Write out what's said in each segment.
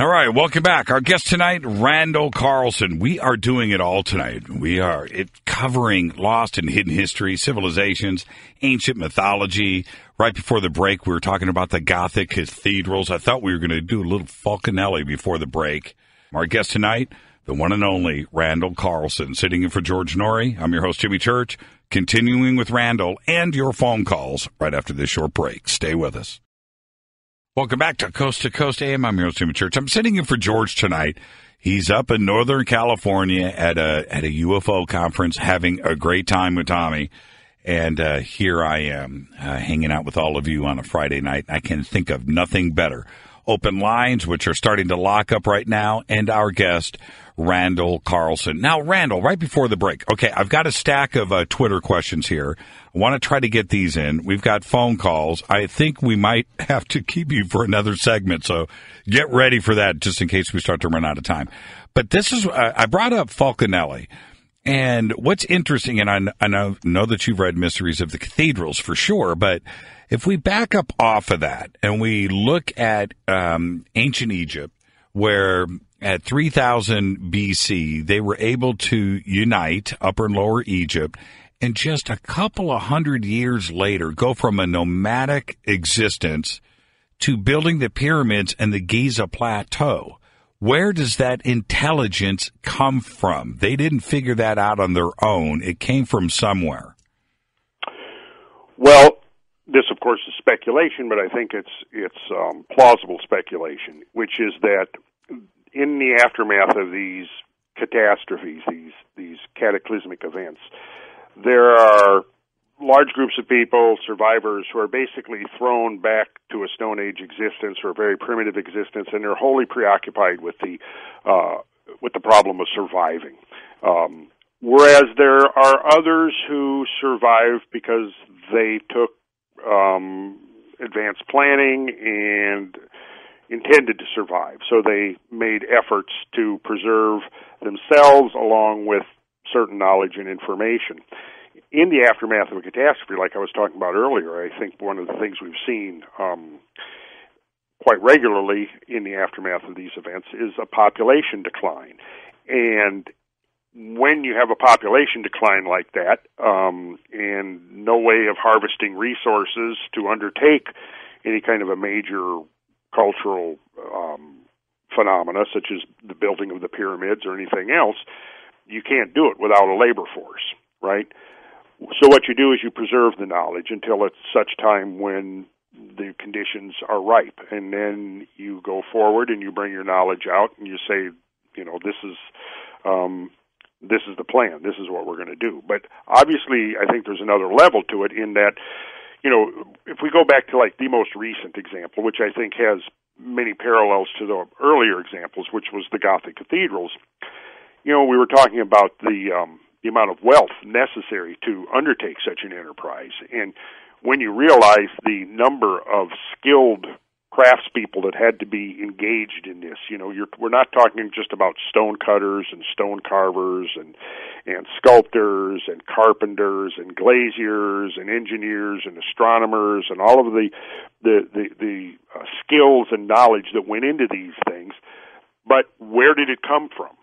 All right, welcome back. Our guest tonight, Randal Carlson. We are doing it all tonight. We are covering lost and hidden history, civilizations, ancient mythology. Right before the break, we were talking about the Gothic cathedrals. I thought we were going to do a little Falconelli before the break. Our guest tonight, the one and only Randal Carlson, sitting in for George Norrie. I'm your host, Jimmy Church, continuing with Randal and your phone calls right after this short break. Stay with us. Welcome back to Coast AM. I'm your host, Jimmy Church. I'm sitting in for George tonight. He's up in Northern California at a UFO conference, having a great time with Tommy. And here I am, hanging out with all of you on a Friday night. I can think of nothing better. Open lines, which are starting to lock up right now, and our guest, Randal Carlson. Now, Randal, right before the break, okay, I've got a stack of Twitter questions here. I want to try to get these in. We've got phone calls. I think we might have to keep you for another segment, so get ready for that just in case we start to run out of time. But this is, I brought up Falconelli. And what's interesting, and I know that you've read Mysteries of the Cathedrals for sure, but if we back up off of that and we look at ancient Egypt, where at 3000 BC, they were able to unite Upper and Lower Egypt, and just a couple of hundred years later, go from a nomadic existence to building the pyramids and the Giza Plateau. Where does that intelligence come from? They didn't figure that out on their own. It came from somewhere. Well, this, of course, is speculation, but I think it's plausible speculation, which is that in the aftermath of these catastrophes, these cataclysmic events, there are large groups of people, survivors, who are basically thrown back to a Stone Age existence or a very primitive existence, and they're wholly preoccupied with the problem of surviving. Whereas there are others who survive because they took advanced planning and intended to survive. So they made efforts to preserve themselves along with certain knowledge and information. In the aftermath of a catastrophe, like I was talking about earlier, I think one of the things we've seen quite regularly in the aftermath of these events is a population decline. And when you have a population decline like that, and no way of harvesting resources to undertake any kind of a major cultural phenomena, such as the building of the pyramids or anything else, you can't do it without a labor force, right? So what you do is you preserve the knowledge until it's such time when the conditions are ripe, and then you go forward and you bring your knowledge out and you say, this is the plan. This is what we're going to do. But obviously, I think there's another level to it in that, if we go back to like the most recent example, which I think has many parallels to the earlier examples, which was the Gothic cathedrals, we were talking about the amount of wealth necessary to undertake such an enterprise. And when you realize the number of skilled craftspeople that had to be engaged in this, we're not talking just about stone cutters and stone carvers and sculptors and carpenters and glaziers and engineers and astronomers and all of the skills and knowledge that went into these things. But where did it come from?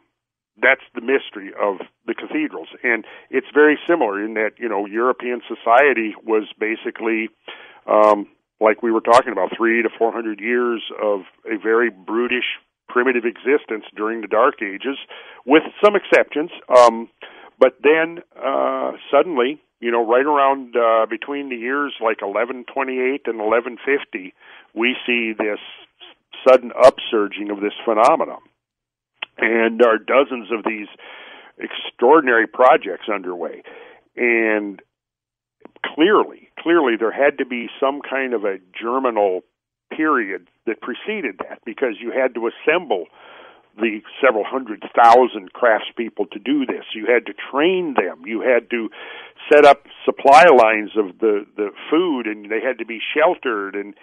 That's the mystery of the cathedrals. And it's very similar in that, European society was basically, like we were talking about, 300 to 400 years of a very brutish, primitive existence during the Dark Ages, with some exceptions. But then, suddenly, right around between the years like 1128 and 1150, we see this sudden upsurging of this phenomenon. And there are dozens of these extraordinary projects underway. And clearly there had to be some kind of a germinal period that preceded that, because you had to assemble the several 100,000 craftspeople to do this. You had to train them. You had to set up supply lines of the food, and they had to be sheltered, and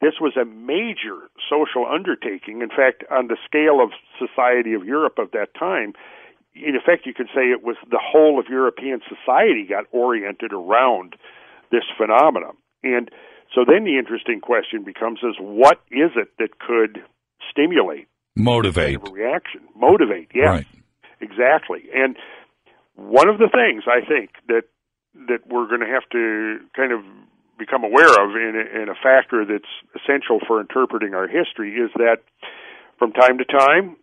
this was a major social undertaking. In fact, on the scale of society of Europe of that time, in effect, you could say it was the whole of European society got oriented around this phenomenon. And so then the interesting question becomes is, what is it that could stimulate Motivate. Kind of a reaction. Motivate, yes. Right. Exactly. And one of the things I think that we're going to have to kind of become aware of in a factor that's essential for interpreting our history is that from time to time,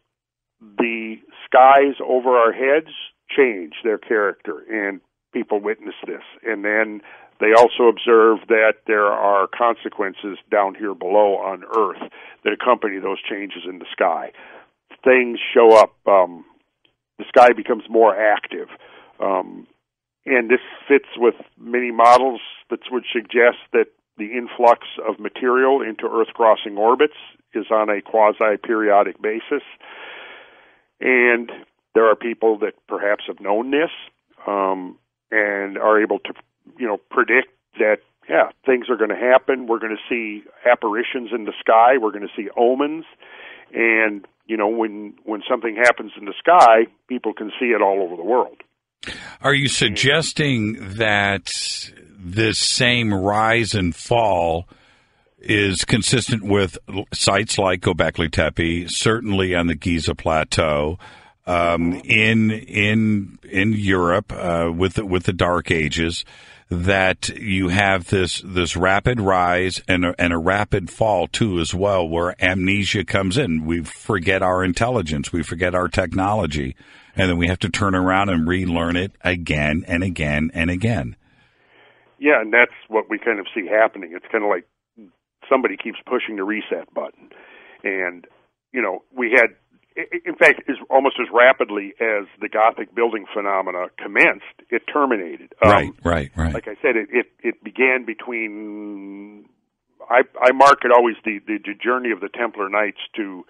the skies over our heads change their character, and people witness this. And then they also observe that there are consequences down here below on Earth that accompany those changes in the sky. Things show up. The sky becomes more active. And this fits with many models that would suggest that the influx of material into Earth-crossing orbits is on a quasi-periodic basis. And there are people that perhaps have known this and are able to, predict that, things are going to happen. We're going to see apparitions in the sky. We're going to see omens. And, when something happens in the sky, people can see it all over the world. Are you suggesting that this same rise and fall is consistent with sites like Göbekli Tepe, certainly on the Giza Plateau, in Europe with the Dark Ages, that you have this rapid rise and a rapid fall too as well, where amnesia comes in. We forget our intelligence, we forget our technology, and then we have to turn around and relearn it again and again and again. Yeah, and that's what we kind of see happening. It's kind of like somebody keeps pushing the reset button. And, we had, in fact, almost as rapidly as the Gothic building phenomena commenced, it terminated. Right. Like I said, it began between, I mark it always the journey of the Templar Knights to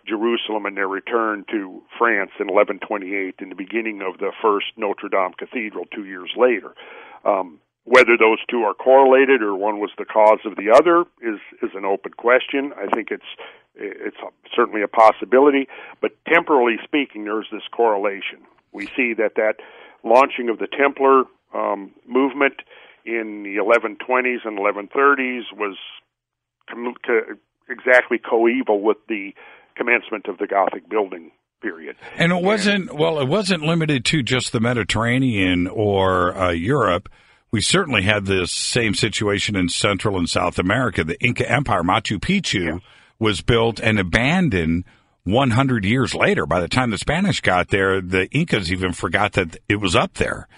Jerusalem and their return to France in 1128 and the beginning of the first Notre Dame Cathedral 2 years later. Whether those two are correlated or one was the cause of the other is an open question. I think it's certainly a possibility, but temporally speaking, there's this correlation. We see that launching of the Templar movement in the 1120s and 1130s was exactly coeval with the commencement of the Gothic building period. And it wasn't limited to just the Mediterranean or Europe. We certainly had this same situation in Central and South America. The Inca Empire, Machu Picchu, was built and abandoned 100 years later. By the time the Spanish got there, the Incas even forgot that it was up there.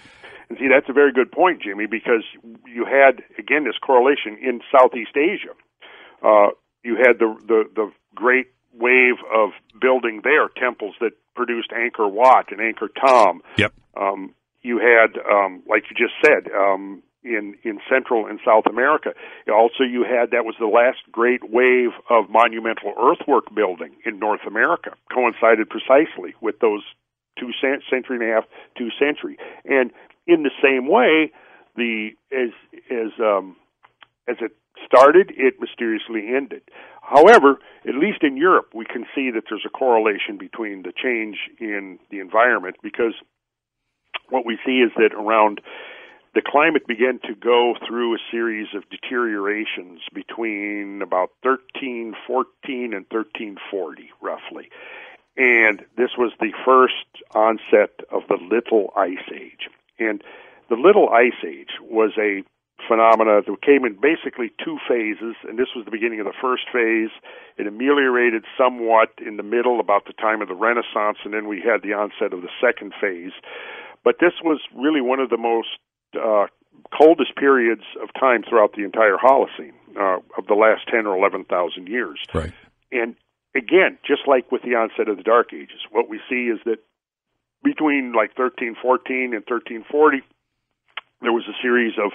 And see, that's a very good point, Jimmy, because you had, again, this correlation in Southeast Asia. You had the great wave of building there, temples that produced Angkor Wat and Angkor Thom. Yep. You had, like you just said, in Central and South America. Also, you had, that was the last great wave of monumental earthwork building in North America, coincided precisely with those 2 century. And in the same way, as it started, it mysteriously ended. However, at least in Europe, we can see that there's a correlation between the change in the environment, because what we see is that around the climate began to go through a series of deteriorations between about 1314 and 1340, roughly. And this was the first onset of the Little Ice Age. And the Little Ice Age was a phenomena that came in basically 2 phases, and this was the beginning of the first phase. It ameliorated somewhat in the middle, about the time of the Renaissance, and then we had the onset of the second phase. But this was really one of the most coldest periods of time throughout the entire Holocene of the last 10 or 11,000 years. Right. And again, just like with the onset of the Dark Ages, what we see is that between like 1314 and 1340, there was a series of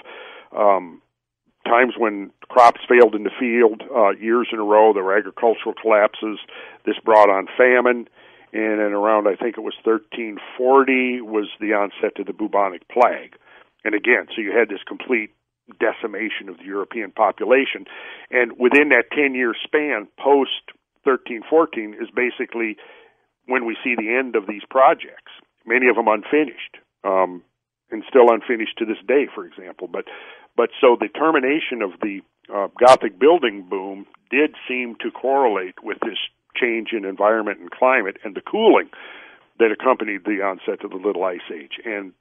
times when crops failed in the field, years in a row. There were agricultural collapses. This brought on famine. And then around, I think it was 1340, was the onset of the bubonic plague. And again, so you had this complete decimation of the European population. And within that 10-year span, post-1314, is basically when we see the end of these projects, many of them unfinished, and still unfinished to this day, for example. But so the termination of the Gothic building boom did seem to correlate with this change in environment and climate and the cooling that accompanied the onset of the Little Ice Age. And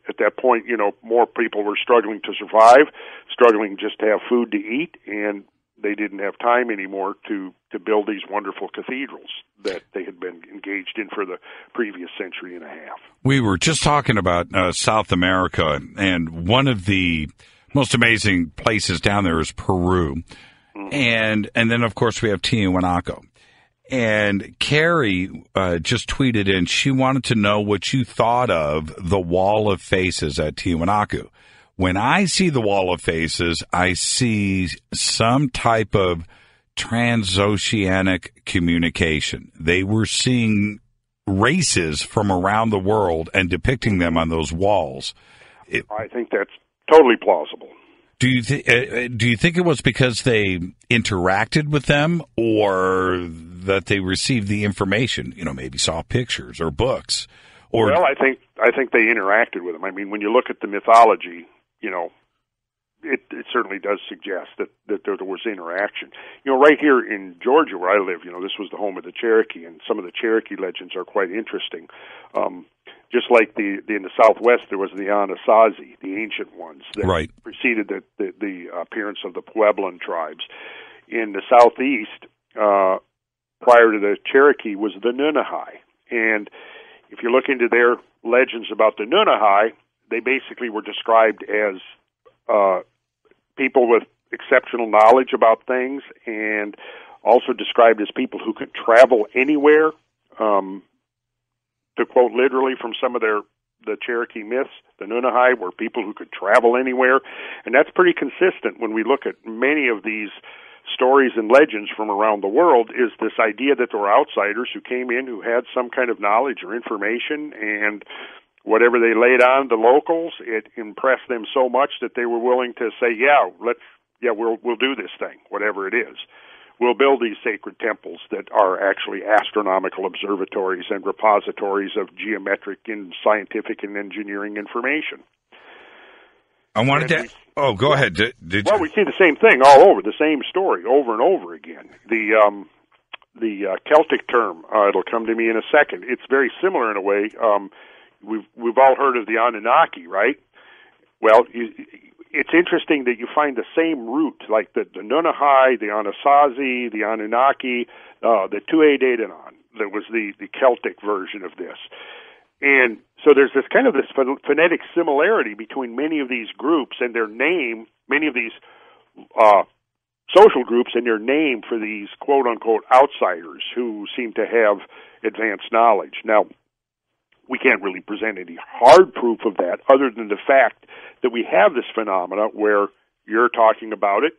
at that point, more people were struggling to survive, struggling just to have food to eat, and they didn't have time anymore to build these wonderful cathedrals that they had been engaged in for the previous century and a half. We were just talking about South America, and one of the most amazing places down there is Peru. Mm-hmm. And then, of course, we have Tiwanaku. And Carrie just tweeted in, she wanted to know what you thought of the Wall of Faces at Tiwanaku. When I see the Wall of Faces, I see some type of transoceanic communication. They were seeing races from around the world and depicting them on those walls. I think that's totally plausible. Do you think it was because they interacted with them, or that they received the information? Maybe saw pictures or books. Or well, I think they interacted with them. I mean, when you look at the mythology, it certainly does suggest that there was interaction. Right here in Georgia, where I live, this was the home of the Cherokee, and some of the Cherokee legends are quite interesting. Just like in the Southwest, there was the Anasazi, the ancient ones that preceded the appearance of the Pueblan tribes. In the Southeast, prior to the Cherokee, was the Nunahai. And if you look into their legends about the Nunahai, they basically were described as people with exceptional knowledge about things, and also described as people who could travel anywhere. To quote literally from some of the Cherokee myths, the Nunahai were people who could travel anywhere, and that's pretty consistent when we look at many of these stories and legends from around the world, is this idea that there were outsiders who came in who had some kind of knowledge or information, and whatever they laid on the locals, it impressed them so much that they were willing to say, we'll do this thing, whatever it is. We'll build these sacred temples that are actually astronomical observatories and repositories of geometric and scientific and engineering information. I wanted to... go ahead. Well, we see the same thing all over, the same story over and over again. The Celtic term, it'll come to me in a second. It's very similar in a way. We've all heard of the Anunnaki, right? Well, it's interesting that you find the same root, like the Nunahai, the Anasazi, the Anunnaki, the Tuatha-De-Danann, that was the Celtic version of this. And so there's this kind of this phonetic similarity between many of these groups and their name, many of these social groups and their name for these quote-unquote outsiders who seem to have advanced knowledge. Now, we can't really present any hard proof of that other than the fact that we have this phenomena where you're talking about it,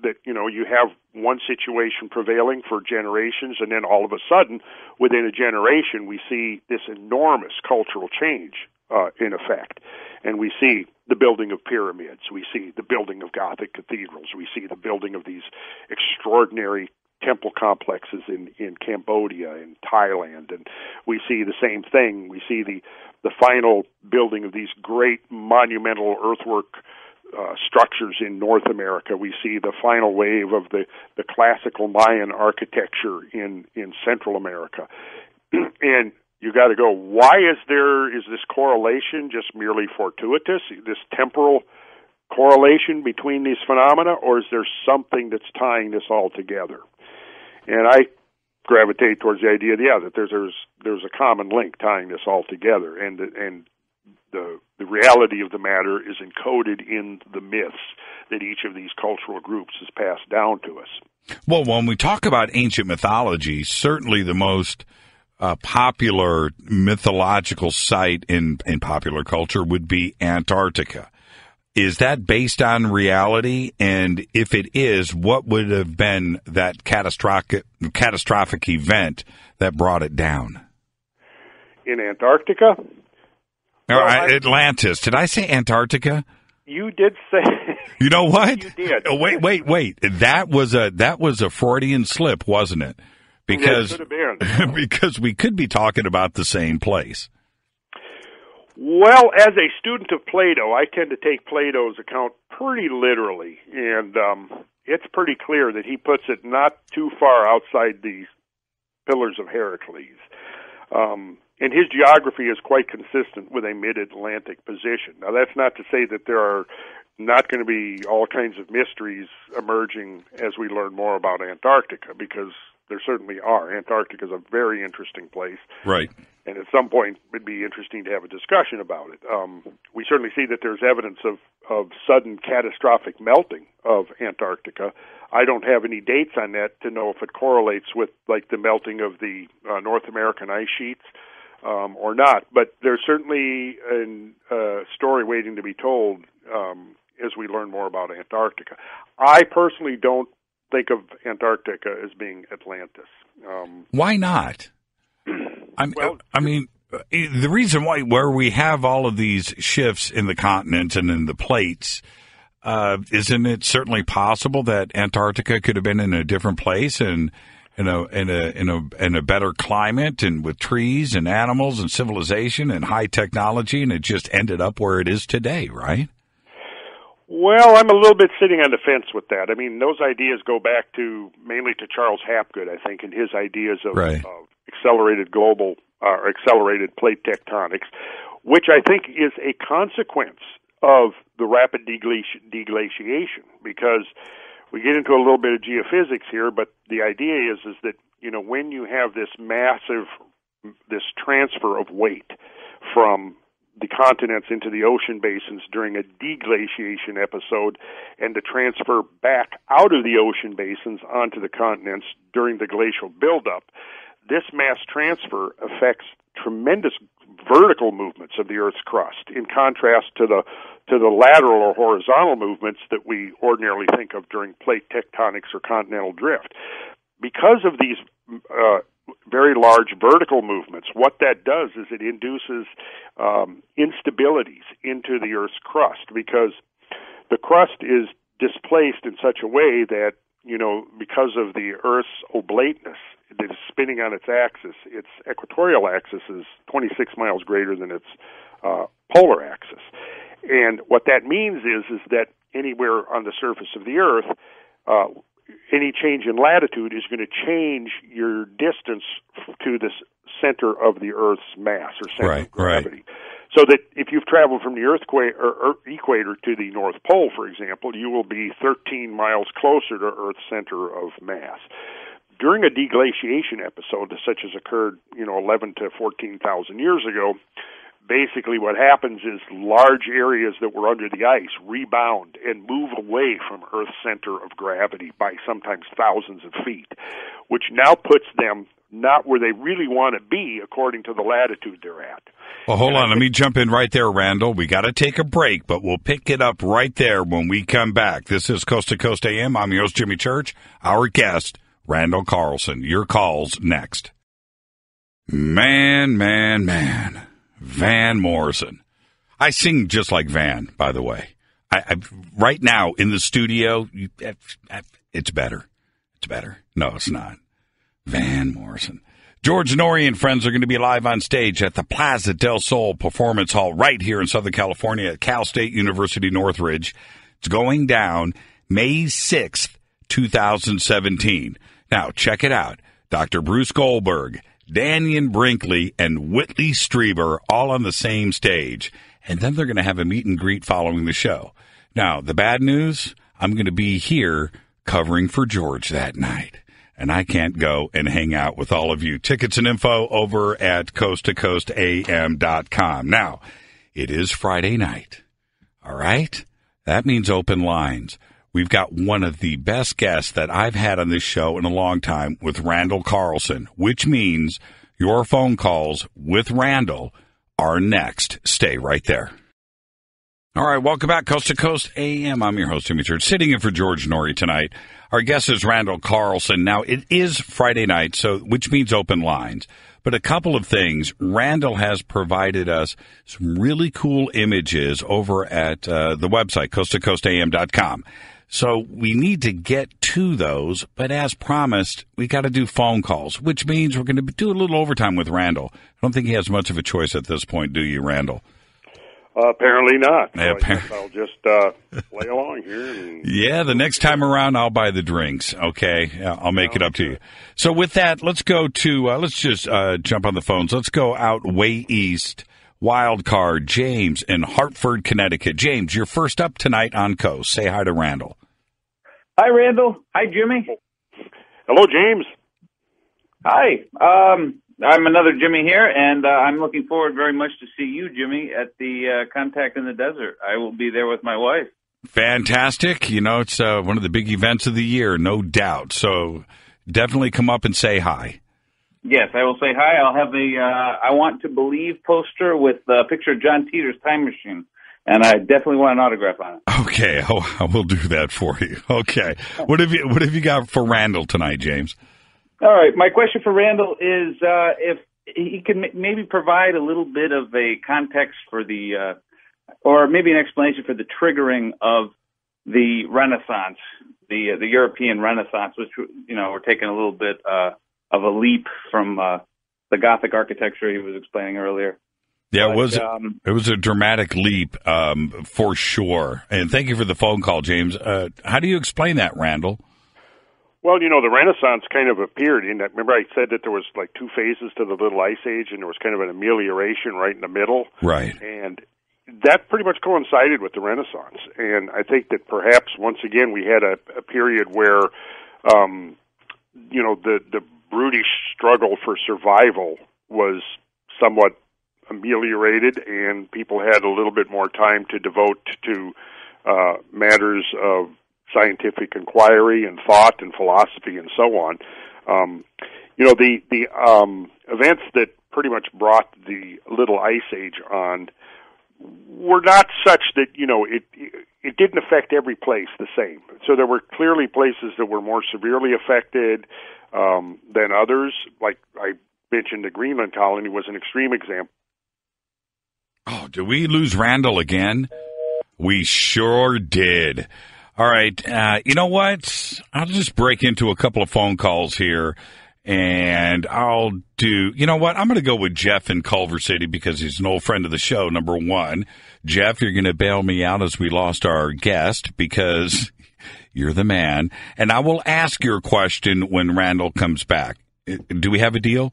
that, you have one situation prevailing for generations, and then all of a sudden, within a generation, we see this enormous cultural change in effect. And we see the building of pyramids, we see the building of Gothic cathedrals, we see the building of these extraordinary temple complexes in Cambodia and Thailand, and we see the same thing. We see the final building of these great monumental earthwork structures in North America. We see the final wave of the classical Mayan architecture in Central America. And you got to go, why is this correlation just merely fortuitous, this temporal correlation between these phenomena, or is there something that's tying this all together? And I gravitate towards the idea, that there's a common link tying this all together, and the reality of the matter is encoded in the myths that each of these cultural groups has passed down to us. Well, when we talk about ancient mythology, certainly the most popular mythological site in popular culture would be Antarctica. Is that based on reality? And if it is, what would have been that catastrophic event that brought it down? In Antarctica? No, Atlantis. Did I say Antarctica? You did say. You know what? You did. Oh, wait. That was a Freudian slip, wasn't it? Because, it could have been. Because we could be talking about the same place. Well, as a student of Plato, I tend to take Plato's account pretty literally, and it's pretty clear that he puts it not too far outside the Pillars of Heracles. And his geography is quite consistent with a mid-Atlantic position. Now, that's not to say that there are not going to be all kinds of mysteries emerging as we learn more about Antarctica, because there certainly are. Antarctica is a very interesting place. Right. And at some point, it'd be interesting to have a discussion about it. We certainly see that there's evidence of sudden catastrophic melting of Antarctica. I don't have any dates on that to know if it correlates with, like, the melting of the North American ice sheets or not. But there's certainly a story waiting to be told as we learn more about Antarctica. I personally don't think of Antarctica as being Atlantis. Why not? I mean, the reason where we have all of these shifts in the continents and in the plates, isn't it certainly possible that Antarctica could have been in a different place and in a better climate and with trees and animals and civilization and high technology, and it just ended up where it is today, right? Well, I'm a little bit sitting on the fence with that. I mean, those ideas go back mainly to Charles Hapgood, I think, and his ideas of accelerated global or accelerated plate tectonics, which I think is a consequence of the rapid deglaciation, because we get into a little bit of geophysics here, but the idea is that, you know, when you have this transfer of weight from the continents into the ocean basins during a deglaciation episode, and the transfer back out of the ocean basins onto the continents during the glacial buildup, this mass transfer affects tremendous vertical movements of the Earth's crust, in contrast to the lateral or horizontal movements that we ordinarily think of during plate tectonics or continental drift. Because of these very large vertical movements, what that does is it induces instabilities into the Earth's crust, because the crust is displaced in such a way that, you know, because of the Earth's oblateness that is spinning on its axis, its equatorial axis is 26 miles greater than its polar axis. And what that means is that anywhere on the surface of the Earth, any change in latitude is going to change your distance to the center of the Earth's mass, or center of gravity. Right. So that if you've traveled from the equator to the North Pole, for example, you will be 13 miles closer to Earth's center of mass. During a deglaciation episode, such as occurred, 11 to 14,000 years ago, basically what happens is large areas that were under the ice rebound and move away from Earth's center of gravity by sometimes thousands of feet, which now puts them not where they really want to be according to the latitude they're at. Well, hold on. Let me jump in right there, Randal. We got to take a break, but we'll pick it up right there when we come back. This is Coast to Coast AM. I'm your host, Jimmy Church. Our guest, Randal Carlson. Your calls next. Man. Van Morrison. I sing just like Van, by the way. I right now in the studio, it's better. It's better. No, it's not. Van Morrison. George Norrie and friends are going to be live on stage at the Plaza del Sol Performance Hall right here in Southern California at Cal State University Northridge. It's going down May 6th, 2017. Now, check it out. Dr. Bruce Goldberg, Daniel Brinkley, and Whitley Strieber all on the same stage. And then they're going to have a meet and greet following the show. Now, the bad news, I'm going to be here covering for George that night. And I can't go and hang out with all of you. Tickets and info over at coasttocoastam.com. Now, it is Friday night. All right? That means open lines. We've got one of the best guests that I've had on this show in a long time with Randal Carlson, which means your phone calls with Randal are next. Stay right there. All right, welcome back, Coast to Coast AM. I'm your host, Jimmy Church, sitting in for George Norrie tonight. Our guest is Randal Carlson. Now, it is Friday night, which means open lines. But a couple of things. Randal has provided us some really cool images over at the website, coasttocoastam.com. So we need to get to those, but as promised, we got to do phone calls, which means we're going to do a little overtime with Randal. I don't think he has much of a choice at this point, do you, Randal? Apparently not. So Yeah, I guess I'll just play along here. And... Yeah, the next time around, I'll buy the drinks. Okay, I'll make it up to you. So with that, let's go to let's just jump on the phones. Let's go out way east. Wild card, James in Hartford, Connecticut. James, you're first up tonight on Coast. Say hi to Randal. Hi, Randal. Hi, Jimmy. Hello, James. Hi. I'm another Jimmy here, and I'm looking forward very much to see you, Jimmy, at the Contact in the Desert. I will be there with my wife. Fantastic. You know, it's one of the big events of the year, no doubt. So definitely come up and say hi. Yes, I will say hi. I'll have a I Want to Believe poster with a picture of John Teeter's time machine, and I definitely want an autograph on it. Okay, I will do that for you. Okay. What have you got for Randal tonight, James? All right. My question for Randal is if he can maybe provide a little bit of a context for the or maybe an explanation for the triggering of the Renaissance, the European Renaissance, which, you know, we're taking a little bit of a leap from the Gothic architecture he was explaining earlier. Yeah, but, it was a dramatic leap for sure. And thank you for the phone call, James. How do you explain that, Randal? Well, you know, the Renaissance kind of appeared in that. Remember, I said that there was like two phases to the Little Ice Age, and there was kind of an amelioration right in the middle. Right. And that pretty much coincided with the Renaissance. And I think that perhaps once again we had a period where, you know, the brutish struggle for survival was somewhat ameliorated, and people had a little bit more time to devote to matters of scientific inquiry and thought and philosophy and so on. You know, the events that pretty much brought the Little Ice Age on were not such that, you know, it didn't affect every place the same. So there were clearly places that were more severely affected than others. Like I mentioned, the Greenland colony was an extreme example. Oh, did we lose Randal again? We sure did. All right. You know what? I'll just break into a couple of phone calls here, and I'll do, you know what? I'm going to go with Jeff in Culver City because he's an old friend of the show, number one. Jeff, you're going to bail me out as we lost our guest because you're the man. And I will ask your question when Randal comes back. Do we have a deal?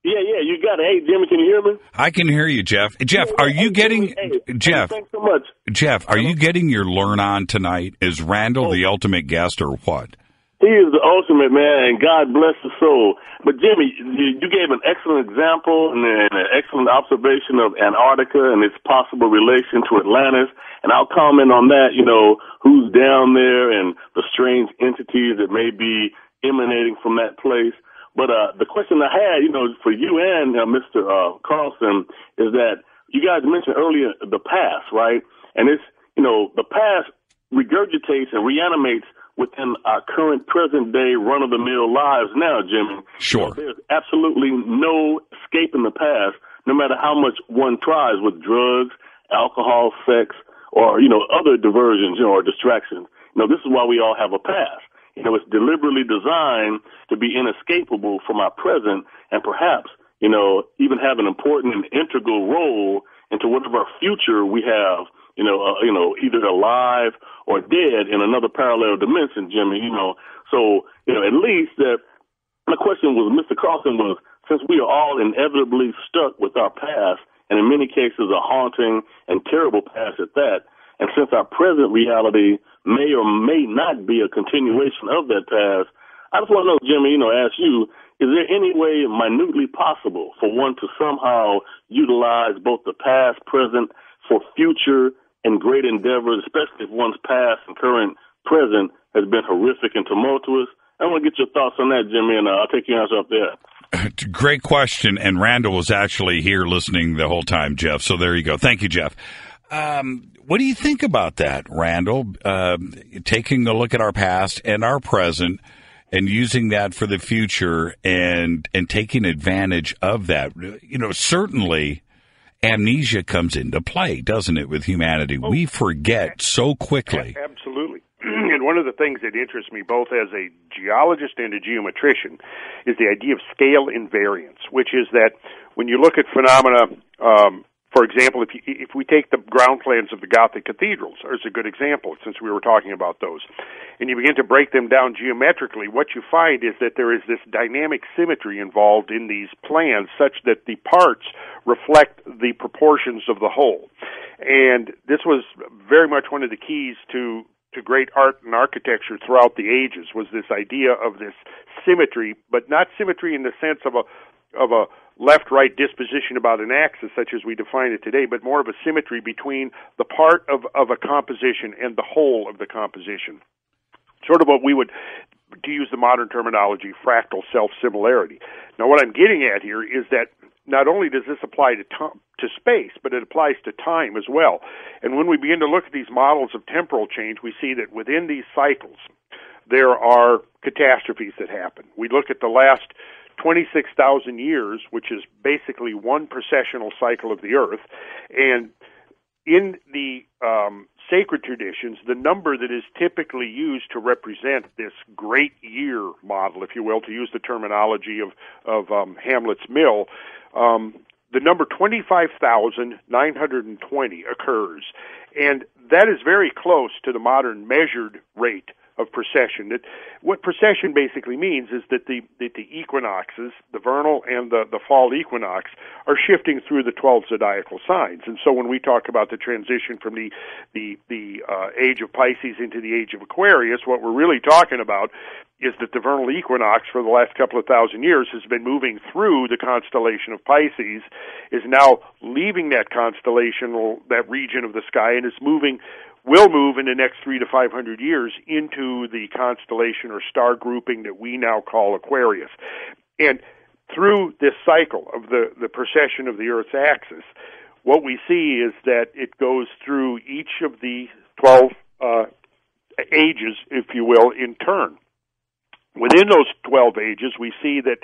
Yeah, you got it. Hey, Jimmy, can you hear me? I can hear you, Jeff. Jeff, are you getting... Jeff, thanks so much. Jeff, are you getting your learn on tonight? Is Randal the ultimate guest or what? He is the ultimate, man, and God bless his soul. But, Jimmy, you gave an excellent example and an excellent observation of Antarctica and its possible relation to Atlantis. And I'll comment on that, you know, who's down there and the strange entities that may be emanating from that place. But the question I had, you know, for you and Mr. Carlson is that you guys mentioned earlier the past, right? And it's, you know, the past regurgitates and reanimates within our current present-day run-of-the-mill lives now, Jimmy. Sure. There's absolutely no escaping the past, no matter how much one tries with drugs, alcohol, sex, or, you know, other diversions, you know, or distractions. You know, this is why we all have a past. You know, it's deliberately designed to be inescapable from our present and perhaps, you know, even have an important and integral role into whatever future we have, you know, either alive or dead in another parallel dimension, Jimmy, you know. So, you know, at least that my question was, Mr. Carlson, was since we are all inevitably stuck with our past, and in many cases a haunting and terrible past at that, and since our present reality may or may not be a continuation of that past, I just want to know, Jimmy, you know, ask you, is there any way minutely possible for one to somehow utilize both the past, present, for future and great endeavors, especially if one's past and current present has been horrific and tumultuous? I want to get your thoughts on that, Jimmy, and I'll take your answer up there. Great question, and Randal was actually here listening the whole time, Jeff, so there you go. Thank you, Jeff. What do you think about that, Randal? Taking a look at our past and our present and using that for the future and taking advantage of that. You know, certainly amnesia comes into play, doesn't it, with humanity? We forget so quickly. Absolutely. And one of the things that interests me both as a geologist and a geometrician is the idea of scale invariance, which is that when you look at phenomena For example, if we take the ground plans of the Gothic cathedrals as a good example, since we were talking about those, and you begin to break them down geometrically, what you find is that there is this dynamic symmetry involved in these plans such that the parts reflect the proportions of the whole. And this was very much one of the keys to great art and architecture throughout the ages, was this idea of this symmetry, but not symmetry in the sense of a left-right disposition about an axis, such as we define it today, but more of a symmetry between the part of a composition and the whole of the composition. Sort of what we would, to use the modern terminology, fractal self-similarity. Now, what I'm getting at here is that not only does this apply to space, but it applies to time as well. And when we begin to look at these models of temporal change, we see that within these cycles, there are catastrophes that happen. We look at the last 26,000 years, which is basically one precessional cycle of the Earth, and in the sacred traditions, the number that is typically used to represent this great year model, if you will, to use the terminology of Hamlet's Mill, the number 25,920 occurs, and that is very close to the modern measured rate of precession. What precession basically means is that the equinoxes, the vernal and the fall equinox, are shifting through the 12 zodiacal signs. And so when we talk about the transition from the age of Pisces into the age of Aquarius, what we're really talking about is that the vernal equinox for the last couple of thousand years has been moving through the constellation of Pisces, is now leaving that constellation, that region of the sky, and will move in the next 300 to 500 years into the constellation or star grouping that we now call Aquarius. And through this cycle of the precession of the Earth's axis, what we see is that it goes through each of the 12 ages, if you will, in turn. Within those 12 ages, we see that,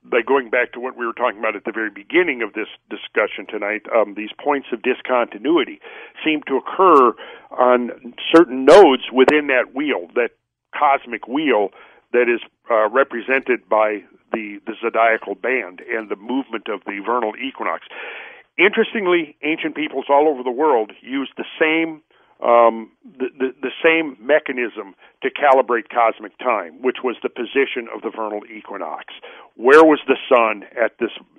by going back to what we were talking about at the very beginning of this discussion tonight, these points of discontinuity seem to occur on certain nodes within that wheel, that cosmic wheel that is represented by the zodiacal band and the movement of the vernal equinox. Interestingly, ancient peoples all over the world used the same mechanism to calibrate cosmic time, which was the position of the vernal equinox. Where was the sun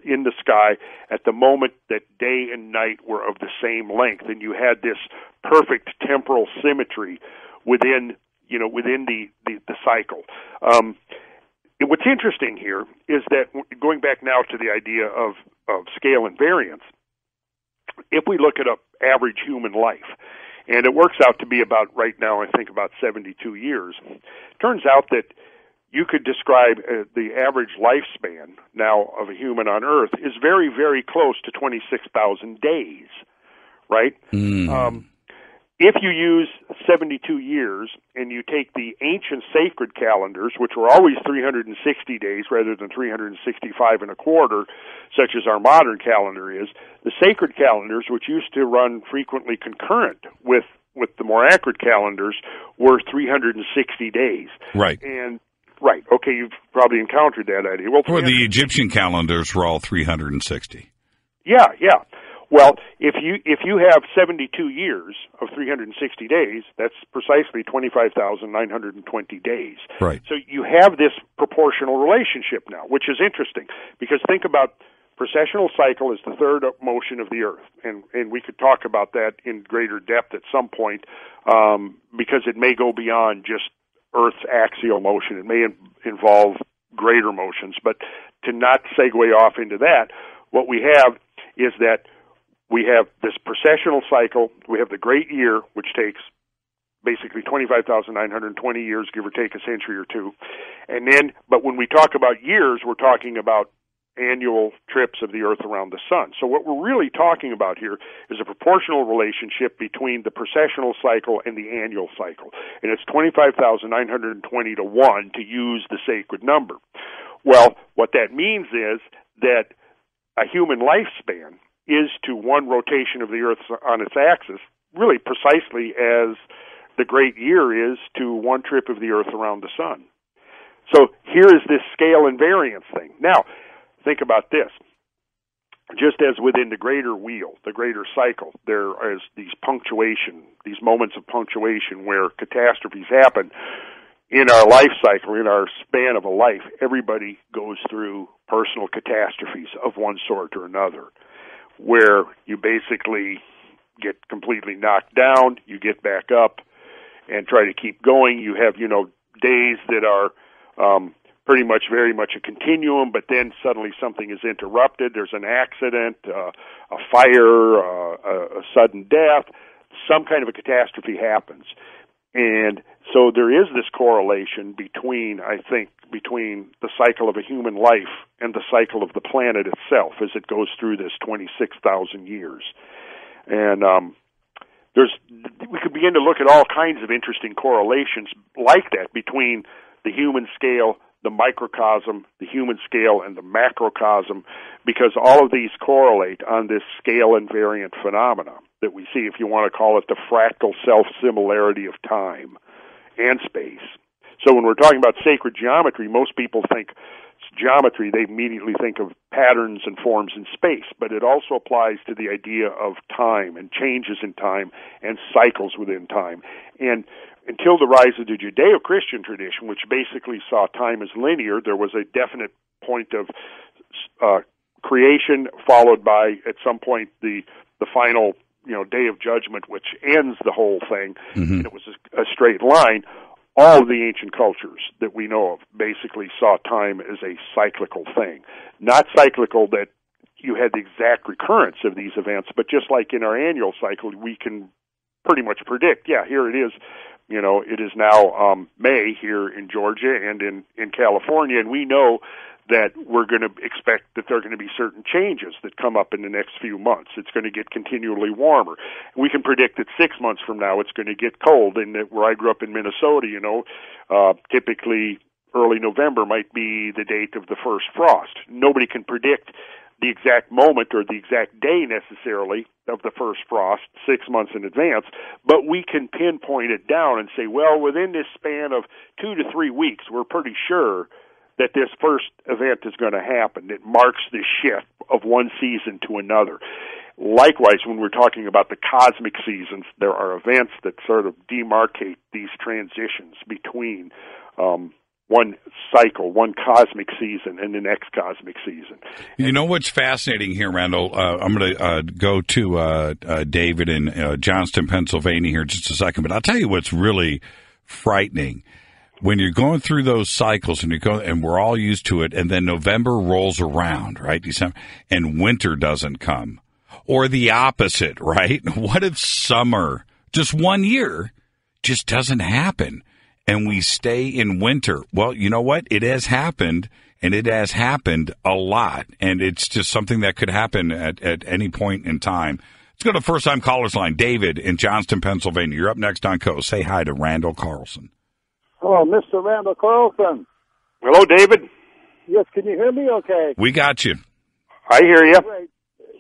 in the sky at the moment that day and night were of the same length? And you had this perfect temporal symmetry within the cycle. What's interesting here is that, going back now to the idea of scale and variance, if we look at an average human life, and it works out to be about, right now, I think about 72 years. Turns out that you could describe the average lifespan now of a human on Earth is very, very close to 26,000 days, right? If you use 72 years and you take the ancient sacred calendars, which were always 360 days rather than 365 and a quarter, such as our modern calendar is, the sacred calendars, which used to run frequently concurrent with the more accurate calendars, were 360 days. Right. Right. Okay, you've probably encountered that idea. Well, the Egyptian calendars were all 360. Yeah. Well, if you have 72 years of 360 days, that's precisely 25,920 days. Right. So you have this proportional relationship now, which is interesting, because think about precessional cycle is the third motion of the Earth, and we could talk about that in greater depth at some point, because it may go beyond just Earth's axial motion. It may involve greater motions, but to not segue off into that, what we have is that we have this precessional cycle. We have the great year, which takes basically 25,920 years, give or take a century or two. And then, but when we talk about years, we're talking about annual trips of the Earth around the sun. So what we're really talking about here is a proportional relationship between the precessional cycle and the annual cycle. And it's 25,920 to 1 to use the sacred number. Well, what that means is that a human lifespan is to one rotation of the Earth on its axis, really precisely as the great year is to one trip of the Earth around the sun. So here is this scale and variance thing. Now, think about this. just as within the greater wheel, the greater cycle, there is these moments of punctuation where catastrophes happen. In our life cycle, in our span of a life, everybody goes through personal catastrophes of one sort or another, where you basically get completely knocked down, you get back up and try to keep going. You have, days that are pretty much very much a continuum, but then suddenly something is interrupted. There's an accident, a fire, a sudden death. Some kind of a catastrophe happens. And so there is this correlation between the cycle of a human life and the cycle of the planet itself as it goes through this 26,000 years. And we could begin to look at all kinds of interesting correlations like that between the human scale, the microcosm, the human scale, and the macrocosm, because all of these correlate on this scale invariant phenomena that we see, if you want to call it the fractal self-similarity of time and space. So when we're talking about sacred geometry, most people think geometry, they immediately think of patterns and forms in space, but it also applies to the idea of time and changes in time and cycles within time. And until the rise of the Judeo-Christian tradition, which basically saw time as linear, there was a definite point of creation, followed by, at some point, the final day of judgment, which ends the whole thing, and it was a straight line. All of the ancient cultures that we know of basically saw time as a cyclical thing. Not cyclical that you had the exact recurrence of these events, but just like in our annual cycle, we can pretty much predict, here it is. It is now May here in Georgia and in California, and we know that we're going to expect that there are going to be certain changes that come up in the next few months. It's going to get continually warmer. We can predict that 6 months from now it's going to get cold. And where I grew up in Minnesota, typically early November might be the date of the first frost. Nobody can predict the exact moment or the exact day necessarily of the first frost 6 months in advance, but we can pinpoint it down and say, well, within this span of 2 to 3 weeks, we're pretty sure that this first event is going to happen. It marks the shift of one season to another. Likewise, when we're talking about the cosmic seasons, there are events that sort of demarcate these transitions between one cycle, one cosmic season, and the next cosmic season. You know what's fascinating here, Randal? I'm going to go to David in Johnston, Pennsylvania here in just a second, but I'll tell you what's really frightening. When you're going through those cycles and we're all used to it, and then November rolls around, right? December, and winter doesn't come. Or the opposite, right? What if summer, just 1 year, just doesn't happen and we stay in winter? Well, you know what? It has happened, and it has happened a lot, and it's just something that could happen at any point in time. Let's go to first-time callers line. David in Johnston, Pennsylvania. You're up next on Coast. Say hi to Randal Carlson. Hello, Mr. Randal Carlson. Hello, David. Yes, can you hear me okay? We got you. I hear you. Great.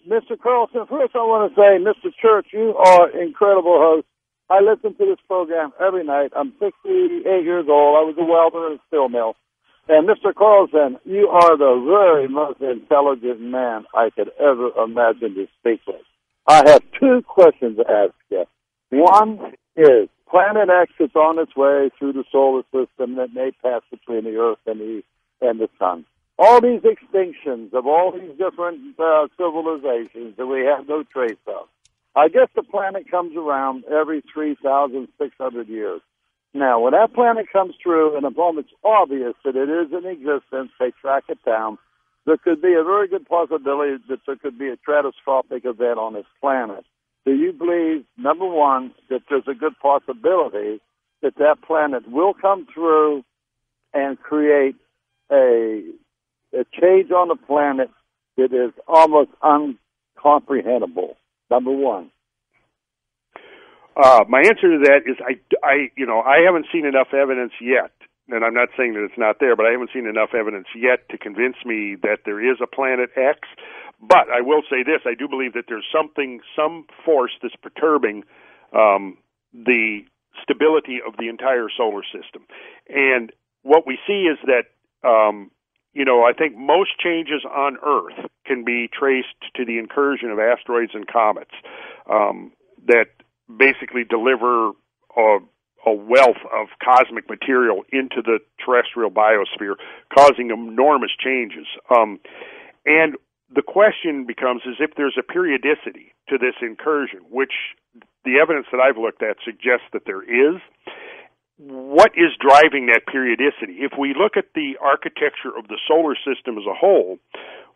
Mr. Carlson, first I want to say, Mr. Church, you are an incredible host. I listen to this program every night. I'm 68 years old. I was a welder in a steel mill. And Mr. Carlson, you are the very most intelligent man I could ever imagine to speak with. I have 2 questions to ask you. One is, Planet X is on its way through the solar system that may pass between the Earth and the Sun. All these extinctions of all these different civilizations that we have no trace of. I guess the planet comes around every 3,600 years. Now, when that planet comes through, and upon it's obvious that it is in existence, they track it down, there could be a very good possibility that there could be a catastrophic event on this planet. Do you believe, number one, that there's a good possibility that that planet will come through and create a change on the planet that is almost uncomprehensible? Number one. My answer to that is I haven't seen enough evidence yet, and I'm not saying that it's not there, but I haven't seen enough evidence yet to convince me that there is a Planet X. But I will say this, I do believe that there's some force that's perturbing the stability of the entire solar system. And what we see is that I think most changes on Earth can be traced to the incursion of asteroids and comets that basically deliver a wealth of cosmic material into the terrestrial biosphere, causing enormous changes. And the question becomes is if there's a periodicity to this incursion, which the evidence that I've looked at suggests that there is. What is driving that periodicity? If we look at the architecture of the solar system as a whole,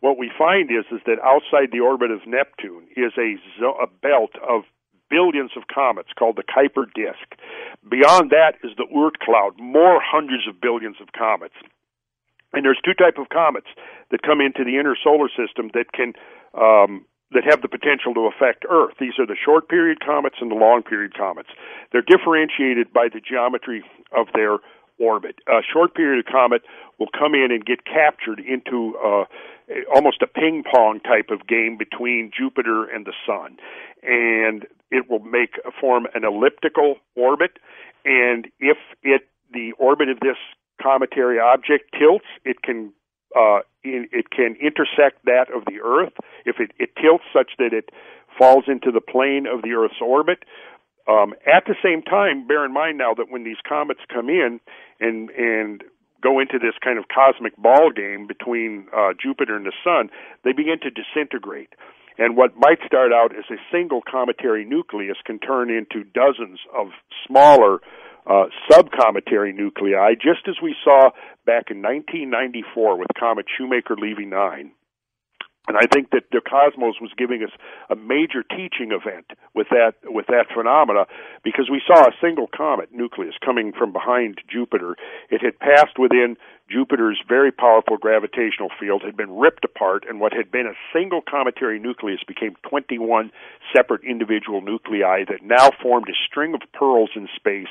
what we find is that outside the orbit of Neptune is a belt of billions of comets called the Kuiper disk. Beyond that is the Oort cloud, more hundreds of billions of comets. And there's two types of comets that come into the inner solar system that can that have the potential to affect Earth. These are the short period comets and the long period comets. They're differentiated by the geometry of their orbit. A short period comet will come in and get captured into almost a ping pong type of game between Jupiter and the Sun, and it will form an elliptical orbit. And if the orbit of this cometary object tilts, it can intersect that of the Earth. If it tilts such that it falls into the plane of the Earth's orbit. At the same time, bear in mind now that when these comets come in and go into this kind of cosmic ball game between Jupiter and the Sun, they begin to disintegrate. And what might start out as a single cometary nucleus can turn into dozens of smaller subcometary nuclei, just as we saw back in 1994 with comet Shoemaker-Levy 9. And I think that the cosmos was giving us a major teaching event with that phenomena, because we saw a single comet nucleus coming from behind Jupiter. It had passed within Jupiter's very powerful gravitational field, had been ripped apart, and what had been a single cometary nucleus became 21 separate individual nuclei that now formed a string of pearls in space,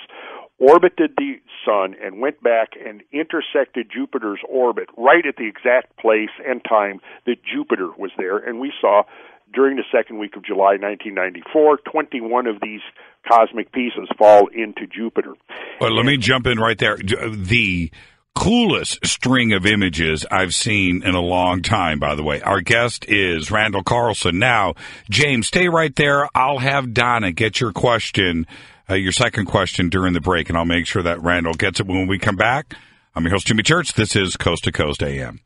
orbited the Sun, and went back and intersected Jupiter's orbit right at the exact place and time that Jupiter was there. And we saw during the second week of July 1994, 21 of these cosmic pieces fall into Jupiter. Well, let me jump in right there. The coolest string of images I've seen in a long time, by the way. Our guest is Randal Carlson. Now, James, stay right there. I'll have Donna get your question, your second question during the break, and I'll make sure that Randal gets it when we come back. I'm your host, Jimmy Church. This is Coast to Coast AM.